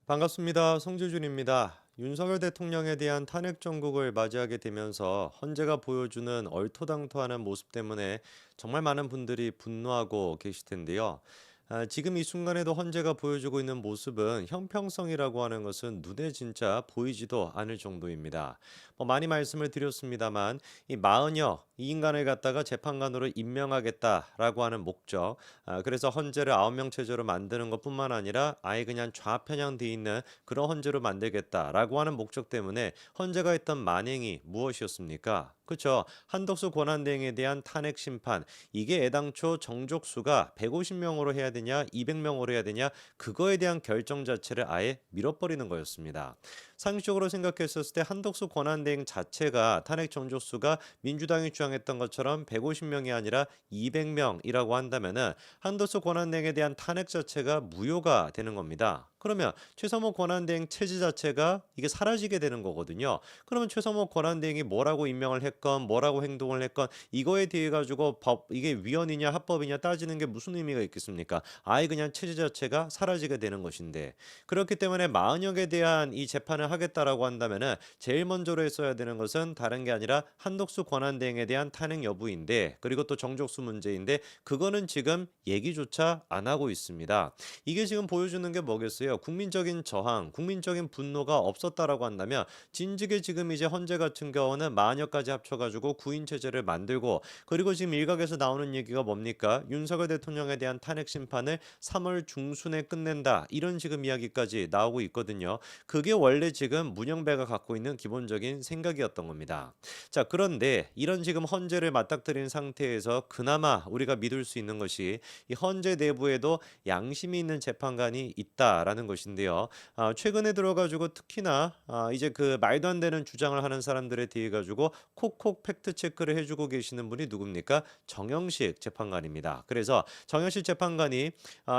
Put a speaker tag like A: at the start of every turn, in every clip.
A: 반갑습니다. 송주준입니다. 윤석열 대통령에 대한 탄핵 정국을 맞이하게 되면서 헌재가 보여주는 얼토당토하는 모습 때문에 정말 많은 분들이 분노하고 계실 텐데요. 지금 이 순간에도 헌재가 보여주고 있는 모습은 형평성이라고 하는 것은 눈에 진짜 보이지도 않을 정도입니다. 많이 말씀을 드렸습니다만 이 마흔여 이 인간을 갖다가 재판관으로 임명하겠다라고 하는 목적, 그래서 헌재를 9명 체제로 만드는 것뿐만 아니라 아예 그냥 좌편향돼 있는 그런 헌재로 만들겠다라고 하는 목적 때문에 헌재가 했던 만행이 무엇이었습니까? 그렇죠. 한덕수 권한대행에 대한 탄핵 심판, 이게 애당초 정족수가 150명으로 해야 되냐 200명으로 해야 되냐, 그거에 대한 결정 자체를 아예 밀어버리는 거였습니다. 상식적으로 생각했었을 때 한덕수 권한대행 자체가 탄핵 정족수가 민주당이 주장했던 것처럼 150명이 아니라 200명이라고 한다면은 한덕수 권한대행에 대한 탄핵 자체가 무효가 되는 겁니다. 그러면 최서모 권한대행 체제 자체가 이게 사라지게 되는 거거든요. 그러면 최서모 권한대행이 뭐라고 임명을 했건 뭐라고 행동을 했건 이거에 대해 가지고 법 이게 위헌이냐 합법이냐 따지는 게 무슨 의미가 있겠습니까? 아예 그냥 체제 자체가 사라지게 되는 것인데, 그렇기 때문에 마은혁에 대한 이 재판을 하겠다라고 한다면은 제일 먼저로 했어야 되는 것은 다른 게 아니라 한덕수 권한대행에 대한 탄핵 여부인데, 그리고 또 정족수 문제인데, 그거는 지금 얘기조차 안 하고 있습니다. 이게 지금 보여주는 게 뭐겠어요? 국민적인 저항, 국민적인 분노가 없었다라고 한다면 진즉에 지금 이제 헌재 같은 경우는 마흔여까지 합쳐가지고 구인 체제를 만들고, 그리고 지금 일각에서 나오는 얘기가 뭡니까? 윤석열 대통령에 대한 탄핵 심판을 3월 중순에 끝낸다, 이런 지금 이야기까지 나오고 있거든요. 그게 원래 지금 문영배가 갖고 있는 기본적인 생각이었던 겁니다. 자, 그런데 이런 지금 헌재를 맞닥뜨린 상태에서 그나마 우리가 믿을 수 있는 것이 이 헌재 내부에도 양심이 있는 재판관이 있다라는 것인데요. 최근에 들어가지고 특히나 이제 그 말도 안 되는 주장을 하는 사람들에 대해 가지고 콕콕 팩트 체크를 해주고 계시는 분이 누굽니까? 정영식 재판관입니다. 그래서 정영식 재판관이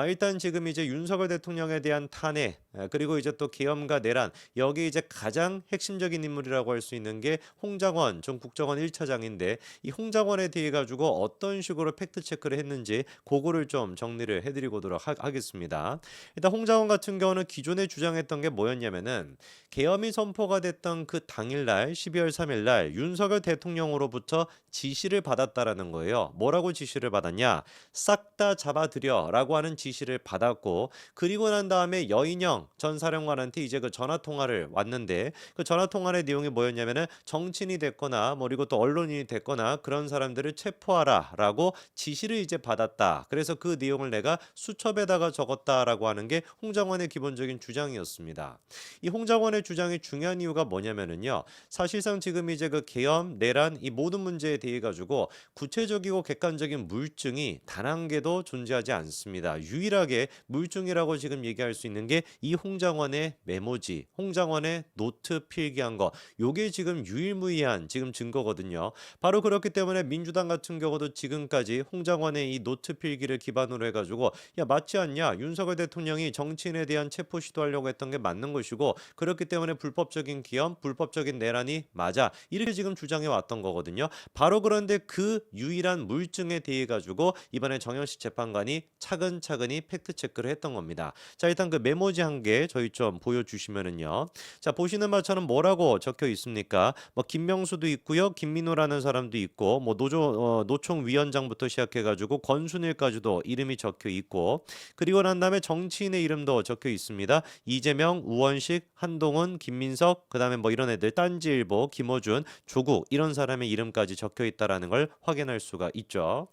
A: 일단 지금 이제 윤석열 대통령에 대한 탄핵, 그리고 이제 또 계엄과 내란, 여기 이제 가장 핵심적인 인물이라고 할 수 있는 게 홍장원 전 국정원 1차장인데, 이 홍장원에 대해 가지고 어떤 식으로 팩트 체크를 했는지 그거를 좀 정리를 해드리도록 하겠습니다. 일단 홍장원 같은 경우는 기존에 주장했던 게 뭐였냐면은 계엄이 선포가 됐던 그 당일날 12월 3일날 윤석열 대통령으로부터 지시를 받았다라는 거예요. 뭐라고 지시를 받았냐? 싹 다 잡아들여라고 하는 지시를 받았고, 그리고 난 다음에 여인영 전 사령관한테 이제 그 전화 통화를 왔는데, 그 전화 통화의 내용이 뭐였냐면은 정치인이 됐거나 뭐 그리고 또 언론인이 됐거나 그런 사람들을 체포하라라고 지시를 이제 받았다. 그래서 그 내용을 내가 수첩에다가 적었다라고 하는 게 홍장원의 기본적인 주장이었습니다. 이 홍장원의 주장이 중요한 이유가 뭐냐면은요. 사실상 지금 이제 그 계엄, 내란 이 모든 문제에 대해 가지고 구체적이고 객관적인 물증이 단 한 개도 존재하지 않습니다. 유일하게 물증이라고 지금 얘기할 수 있는 게 이 홍장원의 메모지, 홍장원의 노트 필기한 거. 요게 지금 유일무이한 지금 증거거든요. 바로 그렇기 때문에 민주당 같은 경우도 지금까지 홍장원의 이 노트 필기를 기반으로 해가지고 야 맞지 않냐? 윤석열 대통령이 정치인에 대한 체포 시도하려고 했던 게 맞는 것이고, 그렇기 때문에 불법적인 기업, 불법적인 내란이 맞아, 이렇게 지금 주장해 왔던 거거든요. 바로 그런데 그 유일한 물증에 대해 가지고 이번에 정영식 재판관이 차근차근히 팩트 체크를 했던 겁니다. 자, 일단 그 메모지 한 개 저희 좀 보여주시면은요. 자, 보시는 바처럼 뭐라고 적혀 있습니까? 뭐 김명수도 있고요, 김민호라는 사람도 있고, 뭐 노총 위원장부터 시작해가지고 권순일까지도 이름이 적혀 있고, 그리고 난 다음에 정치인의 이름도 적혀 있습니다. 이재명, 우원식, 한동훈, 김민석, 그다음에 뭐 이런 애들, 딴지일보, 김어준, 조국, 이런 사람의 이름까지 적혀 있다라는 걸 확인할 수가 있죠.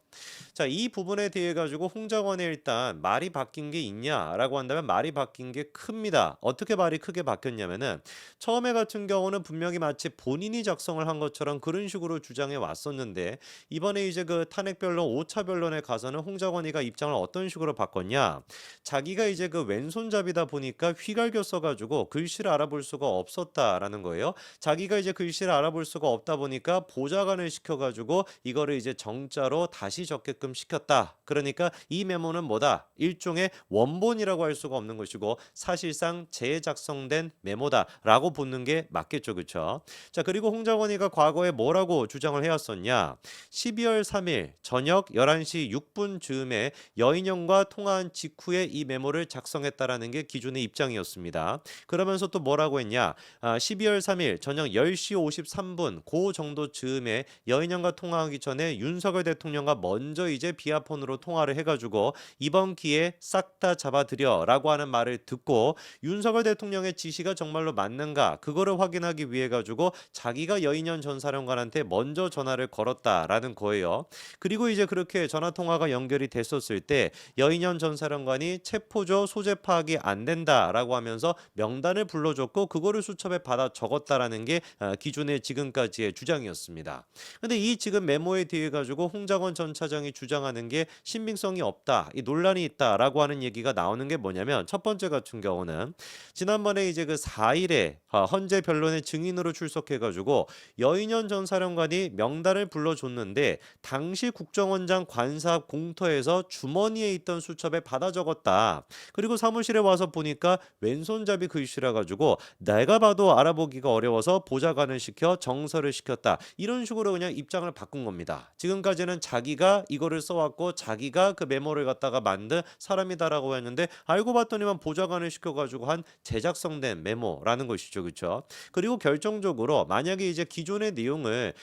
A: 자, 이 부분에 대해 가지고 홍장원에 일단 말이 바뀐 게 있냐라고 한다면 말이 바뀐 게 큽니다. 어떻게 말이 크게 바뀌었냐면은 처음에 같은 경우는 분명히 마치 본인이 작성을 한 것처럼 그런 식으로 주장해 왔었는데, 이번에 이제 그 탄핵 변론 5차 변론에 가서는 홍장원이가 입장을 어떤 식으로 바꿨냐? 자기가 이제 그 왼손잡이다 보니까 휘갈겨 써가지고 글씨를 알아볼 수가 없었다라는 거예요. 자기가 이제 글씨를 알아볼 수가 없다 보니까 보좌관을 시켜가지고 이거를 이제 정자로 다시 적게끔 시켰다. 그러니까 이 메모는 뭐다? 일종의 원본이라고 할 수가 없는 것이고 사실상 재작성된 메모다라고 보는 게 맞겠죠. 그렇죠? 자, 그리고 홍장원이가 과거에 뭐라고 주장을 해왔었냐? 12월 3일 저녁 11시 6분 즈음에 여인형과 통화한 직후에 이 메모를 작성했다라는 게 기존의 입장이었습니다. 그러면서 또 뭐라고 했냐? 12월 3일 저녁 10시 53분 그 정도 즈음에 여인형과 통화하기 전에 윤석열 대통령과 먼저 이제 비아폰으로 통화를 해가지고 이번 기회에 싹 다 잡아들여라고 하는 말을 듣고 윤석열 대통령의 지시가 정말로 맞는가 그거를 확인하기 위해 가지고 자기가 여인현 전 사령관한테 먼저 전화를 걸었다라는 거예요. 그리고 이제 그렇게 전화 통화가 연결이 됐었을 때 여인현 전 사령관이 체포조 소재 파악이 안 된다라고 하면서 명단을 불러줬고 그거를 수첩에 받아 적었다라는 게 기존의 지금까지의 주장이었습니다. 근데 이 지금 메모에 대해 가지고 홍장원 전 차장이 주장하는 게 신빙성이 없다, 이 논란이 있다라고 하는 얘기가 나오는 게 뭐냐면 첫 번째 같은 경우는 지난번에 이제 그 4일에 헌재 변론의 증인으로 출석해 가지고 여인현 전 사령관이 명단을 불러줬는데 당시 국정원장 관사 공터에서 주머니에 있던 수첩에 받아 적었다. 그리고 사무실에 와서 보니까 왼손잡이 글씨라 가지고 내가 봐도 알아보기가 어려워서 보좌관을 시켜 정서를 시켰다. 이런 식으로 그냥 입장을 바꾼 겁니다. 지금까지는 자기가 이거를 써왔고 자기가 그 메모를 갖다가 만든 사람이다라고 했는데 알고 봤더니만 보좌관을 시켜가지고 한 제작성된 메모라는 것이죠, 그렇죠? 그리고 결정적으로 만약에 이제 기존의 내용을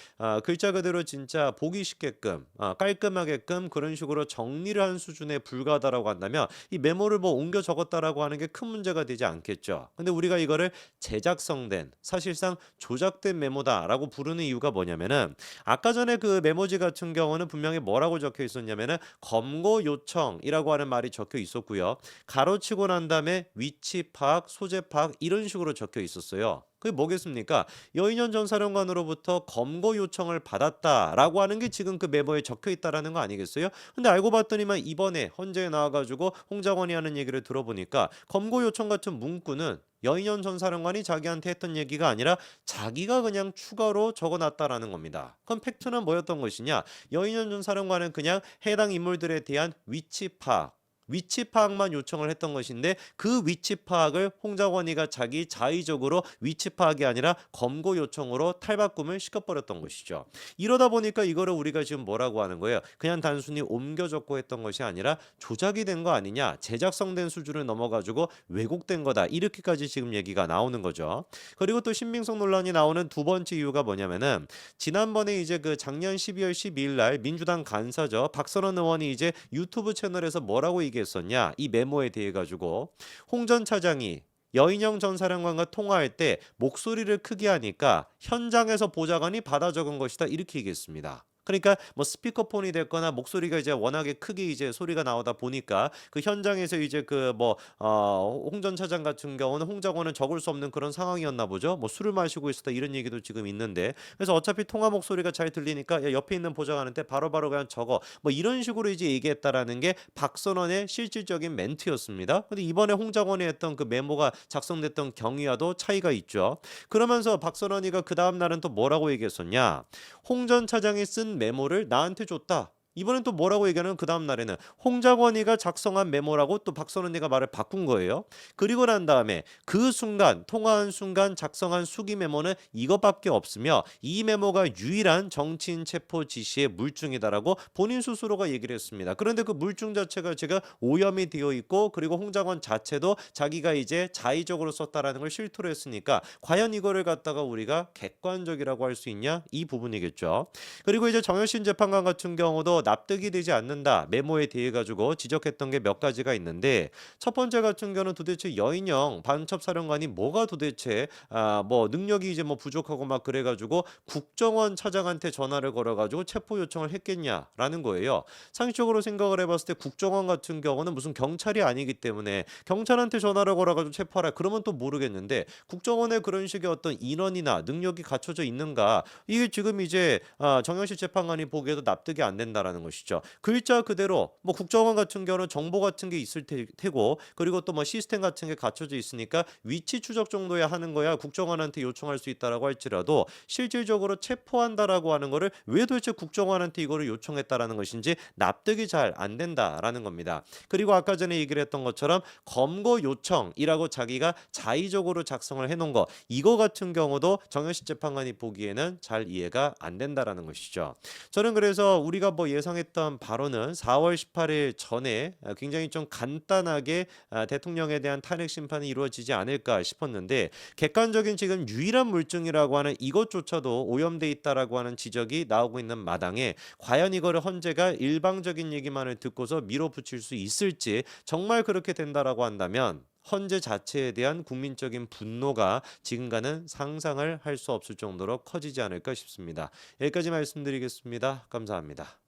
A: 글자 그대로 진짜 보기 쉽게끔 깔끔하게끔 그런 식으로 정리를 한 수준에 불과하다라고 한다면 이 메모를 뭐 옮겨 적었다라고 하는 게 큰 문제가 되지 않겠죠. 근데 우리가 이거를 제작성된 사실상 조작된 메모다라고 부르는 이유가 뭐냐면은 아까 전에 그 메모지 같은 경우는 분명히 뭐라고 적혀 있었냐면은 검거 요청이라고 하는 말이 적혀 있었고요. 가로치고 난 다음에 위치 파악, 소재 파악 이런 식으로 적혀 있었어요. 그게 뭐겠습니까? 여인현 전 사령관으로부터 검거 요청을 받았다라고 하는 게 지금 그 메모에 적혀 있다라는 거 아니겠어요? 근데 알고 봤더니만 이번에 헌재에 나와가지고 홍장원이 하는 얘기를 들어보니까 검거 요청 같은 문구는 여인현 전 사령관이 자기한테 했던 얘기가 아니라 자기가 그냥 추가로 적어놨다라는 겁니다. 그럼 팩트는 뭐였던 것이냐? 여인현 전 사령관은 그냥 해당 인물들에 대한 위치 파악만 요청을 했던 것인데 그 위치 파악을 홍장원이가 자기 자의적으로 위치 파악이 아니라 검거 요청으로 탈바꿈을 시켜버렸던 것이죠. 이러다 보니까 이거를 우리가 지금 뭐라고 하는 거예요? 그냥 단순히 옮겨 적고 했던 것이 아니라 조작이 된 거 아니냐, 제작성된 수준을 넘어가지고 왜곡된 거다, 이렇게까지 지금 얘기가 나오는 거죠. 그리고 또 신빙성 논란이 나오는 두 번째 이유가 뭐냐면은 지난번에 이제 그 작년 12월 12일 날 민주당 간사죠, 박선원 의원이 이제 유튜브 채널에서 뭐라고 얘기했었냐, 이 메모에 대해 가지고 홍 전 차장이 여인영 전 사령관과 통화할 때 목소리를 크게 하니까 현장에서 보좌관이 받아 적은 것이다, 이렇게 얘기했습니다. 그러니까 뭐 스피커폰이 됐거나 목소리가 이제 워낙에 크게 이제 소리가 나오다 보니까 그 현장에서 이제 그 뭐 홍 전 차장 같은 경우는 홍장원은 적을 수 없는 그런 상황이었나 보죠. 뭐 술을 마시고 있었다 이런 얘기도 지금 있는데, 그래서 어차피 통화 목소리가 잘 들리니까 야, 옆에 있는 보좌관한테 바로바로 그냥 적어, 뭐 이런 식으로 이제 얘기했다라는 게 박선원의 실질적인 멘트였습니다. 근데 이번에 홍장원이 했던 그 메모가 작성됐던 경위와도 차이가 있죠. 그러면서 박선원이가 그 다음 날은 또 뭐라고 얘기했었냐? 홍 전 차장이 쓴 메모를 나한테 줬다. 이번엔 또 뭐라고 얘기하는, 그 다음 날에는 홍장원이가 작성한 메모라고 또 박선원이가 말을 바꾼 거예요. 그리고 난 다음에 그 순간 통화한 순간 작성한 수기 메모는 이것밖에 없으며 이 메모가 유일한 정치인 체포 지시의 물증이다라고 본인 스스로가 얘기를 했습니다. 그런데 그 물증 자체가 제가 오염이 되어 있고 그리고 홍장원 자체도 자기가 이제 자의적으로 썼다라는 걸 실토로 했으니까 과연 이거를 갖다가 우리가 객관적이라고 할 수 있냐, 이 부분이겠죠. 그리고 이제 정현신 재판관 같은 경우도 납득이 되지 않는다, 메모에 대해 가지고 지적했던 게 몇 가지가 있는데, 첫 번째 같은 경우는 도대체 여인영 반첩사령관이 뭐가 도대체 뭐 능력이 이제 뭐 부족하고 막 그래가지고 국정원 차장한테 전화를 걸어가지고 체포 요청을 했겠냐라는 거예요. 상식적으로 생각을 해봤을 때 국정원 같은 경우는 무슨 경찰이 아니기 때문에 경찰한테 전화를 걸어가지고 체포하라 그러면 또 모르겠는데, 국정원에 그런 식의 어떤 인원이나 능력이 갖춰져 있는가, 이게 지금 이제 정영실 재판관이 보기에도 납득이 안 된다라는 않는다라는 것이죠. 글자 그대로 뭐 국정원 같은 경우는 정보 같은 게 있을 테고 그리고 또 뭐 시스템 같은 게 갖춰져 있으니까 위치 추적 정도야 하는 거야 국정원한테 요청할 수 있다라고 할지라도 실질적으로 체포한다라고 하는 거를 왜 도대체 국정원한테 이거를 요청했다라는 것인지 납득이 잘 안 된다라는 겁니다. 그리고 아까 전에 얘기를 했던 것처럼 검거 요청이라고 자기가 자의적으로 작성을 해놓은 거 이거 같은 경우도 정현식 재판관이 보기에는 잘 이해가 안 된다라는 것이죠. 저는 그래서 우리가 뭐 예상했던 발언은 4월 18일 전에 굉장히 좀 간단하게 대통령에 대한 탄핵 심판이 이루어지지 않을까 싶었는데 객관적인 지금 유일한 물증이라고 하는 이것조차도 오염돼 있다라고 하는 지적이 나오고 있는 마당에 과연 이거를 헌재가 일방적인 얘기만을 듣고서 밀어붙일 수 있을지 정말 그렇게 된다라고 한다면 헌재 자체에 대한 국민적인 분노가 지금과는 상상을 할 수 없을 정도로 커지지 않을까 싶습니다. 여기까지 말씀드리겠습니다. 감사합니다.